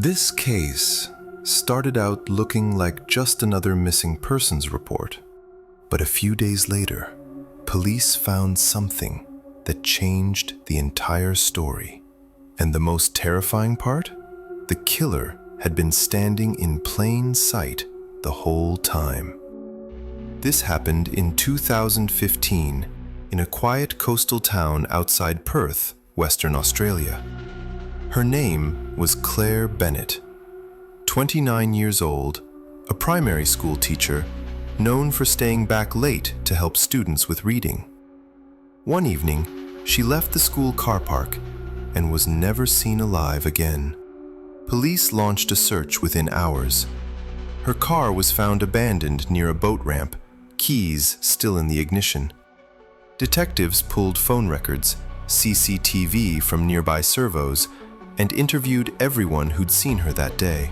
This case started out looking like just another missing persons report, but a few days later, police found something that changed the entire story. And the most terrifying part? The killer had been standing in plain sight the whole time. This happened in 2015 in a quiet coastal town outside Perth, Western Australia. Her name was Claire Bennett, 29 years old, a primary school teacher, known for staying back late to help students with reading. One evening, she left the school car park and was never seen alive again. Police launched a search within hours. Her car was found abandoned near a boat ramp, keys still in the ignition. Detectives pulled phone records, CCTV from nearby servos, and interviewed everyone who'd seen her that day.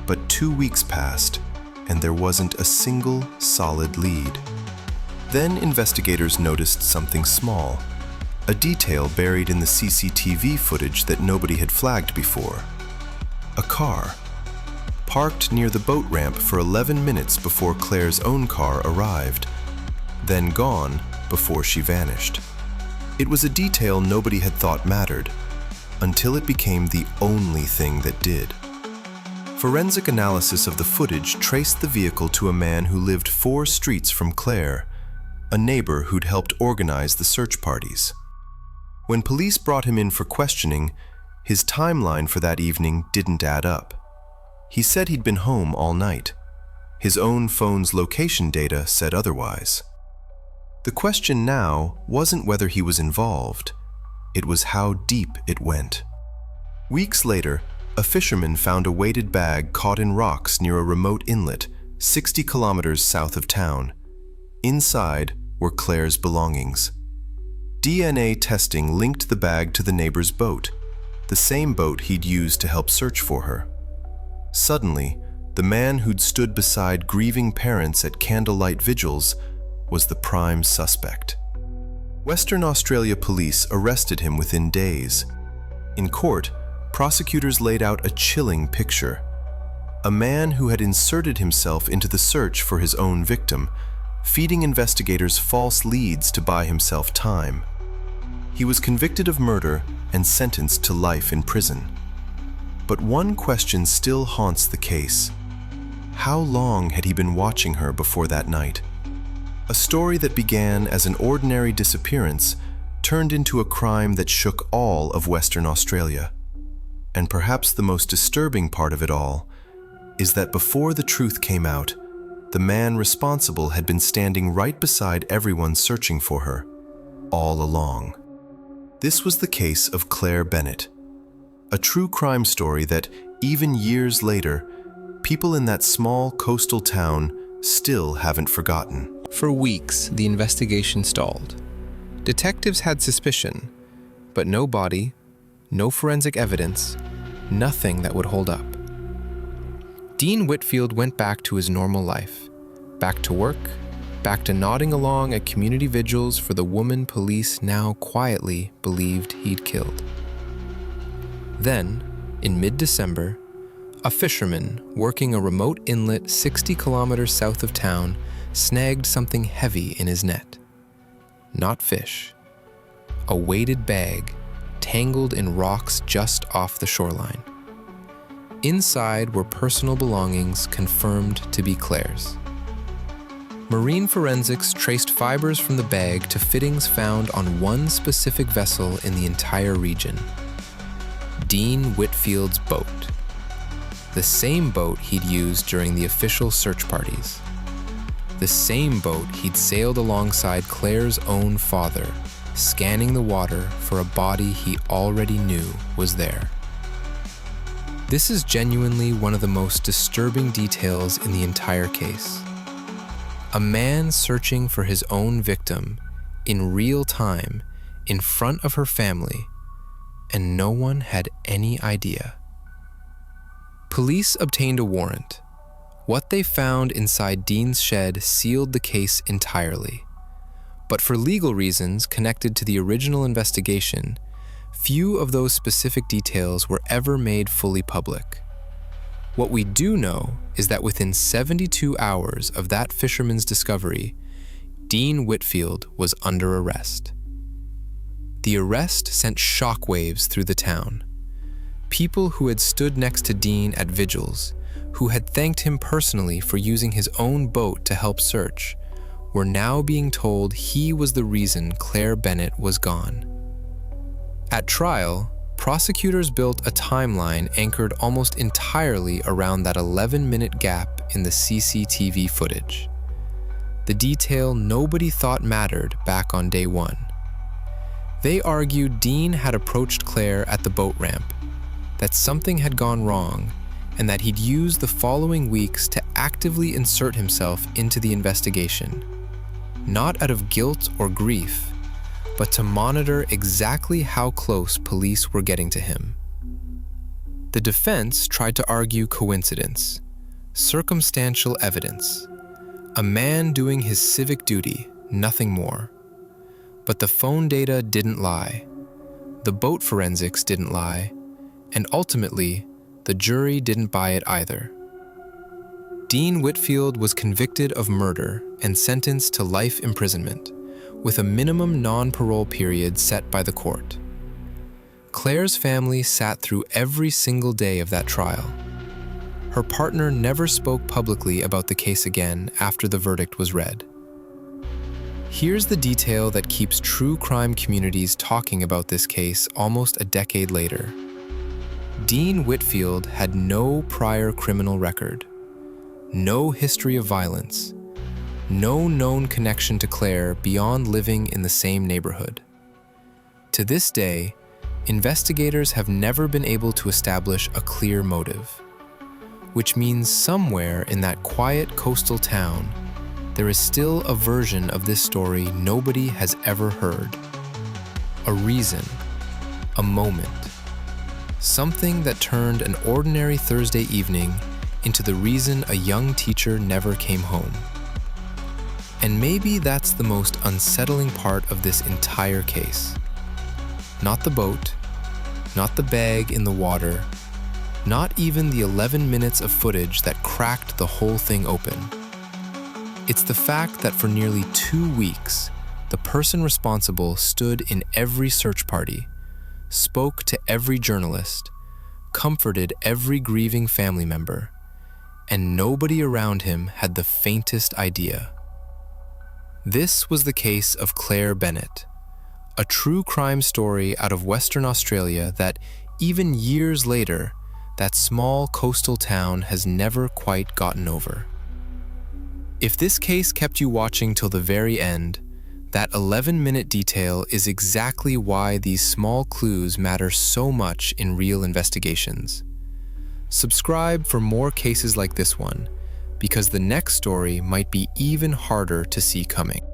But 2 weeks passed, and there wasn't a single solid lead. Then investigators noticed something small, a detail buried in the CCTV footage that nobody had flagged before. A car, parked near the boat ramp for 11 minutes before Claire's own car arrived, then gone before she vanished. It was a detail nobody had thought mattered, until it became the only thing that did. Forensic analysis of the footage traced the vehicle to a man who lived 4 streets from Claire, a neighbor who'd helped organize the search parties. When police brought him in for questioning, his timeline for that evening didn't add up. He said he'd been home all night. His own phone's location data said otherwise. The question now wasn't whether he was involved, it was how deep it went. Weeks later, a fisherman found a weighted bag caught in rocks near a remote inlet, 60 kilometers south of town. Inside were Claire's belongings. DNA testing linked the bag to the neighbor's boat, the same boat he'd used to help search for her. Suddenly, the man who'd stood beside grieving parents at candlelight vigils was the prime suspect. Western Australia police arrested him within days. In court, prosecutors laid out a chilling picture. A man who had inserted himself into the search for his own victim, feeding investigators false leads to buy himself time. He was convicted of murder and sentenced to life in prison. But one question still haunts the case. How long had he been watching her before that night? A story that began as an ordinary disappearance turned into a crime that shook all of Western Australia. And perhaps the most disturbing part of it all is that before the truth came out, the man responsible had been standing right beside everyone searching for her, all along. This was the case of Claire Bennett, a true crime story that, even years later, people in that small coastal town still haven't forgotten. For weeks, the investigation stalled. Detectives had suspicion, but no body, no forensic evidence, nothing that would hold up. Dean Whitfield went back to his normal life, back to work, back to nodding along at community vigils for the woman police now quietly believed he'd killed. Then, in mid-December, a fisherman working a remote inlet 60 kilometers south of town snagged something heavy in his net. Not fish. A weighted bag tangled in rocks just off the shoreline. Inside were personal belongings confirmed to be Claire's. Marine forensics traced fibers from the bag to fittings found on one specific vessel in the entire region. Dean Whitfield's boat. The same boat he'd used during the official search parties. The same boat he'd sailed alongside Claire's own father, scanning the water for a body he already knew was there. This is genuinely one of the most disturbing details in the entire case. A man searching for his own victim in real time in front of her family, and no one had any idea. Police obtained a warrant. What they found inside Dean's shed sealed the case entirely. But for legal reasons connected to the original investigation, few of those specific details were ever made fully public. What we do know is that within 72 hours of that fisherman's discovery, Dean Whitfield was under arrest. The arrest sent shockwaves through the town. People who had stood next to Dean at vigils, who had thanked him personally for using his own boat to help search, were now being told he was the reason Claire Bennett was gone. At trial, prosecutors built a timeline anchored almost entirely around that 11-minute gap in the CCTV footage. The detail nobody thought mattered back on day one. They argued Dean had approached Claire at the boat ramp, that something had gone wrong, and that he'd used the following weeks to actively insert himself into the investigation, not out of guilt or grief, but to monitor exactly how close police were getting to him. The defense tried to argue coincidence, circumstantial evidence, a man doing his civic duty, nothing more. But the phone data didn't lie, the boat forensics didn't lie, and ultimately, the jury didn't buy it either. Dean Whitfield was convicted of murder and sentenced to life imprisonment, with a minimum non-parole period set by the court. Claire's family sat through every single day of that trial. Her partner never spoke publicly about the case again after the verdict was read. Here's the detail that keeps true crime communities talking about this case almost a decade later. Dean Whitfield had no prior criminal record, no history of violence, no known connection to Claire beyond living in the same neighborhood. To this day, investigators have never been able to establish a clear motive, which means somewhere in that quiet coastal town, there is still a version of this story nobody has ever heard. A reason, a moment, something that turned an ordinary Thursday evening into the reason a young teacher never came home. And maybe that's the most unsettling part of this entire case. Not the boat, not the bag in the water, not even the 11 minutes of footage that cracked the whole thing open. It's the fact that for nearly 2 weeks, the person responsible stood in every search party, spoke to every journalist, comforted every grieving family member, and nobody around him had the faintest idea. This was the case of Claire Bennett, a true crime story out of Western Australia that, even years later, that small coastal town has never quite gotten over. If this case kept you watching till the very end, that 11-minute detail is exactly why these small clues matter so much in real investigations. Subscribe for more cases like this one, because the next story might be even harder to see coming.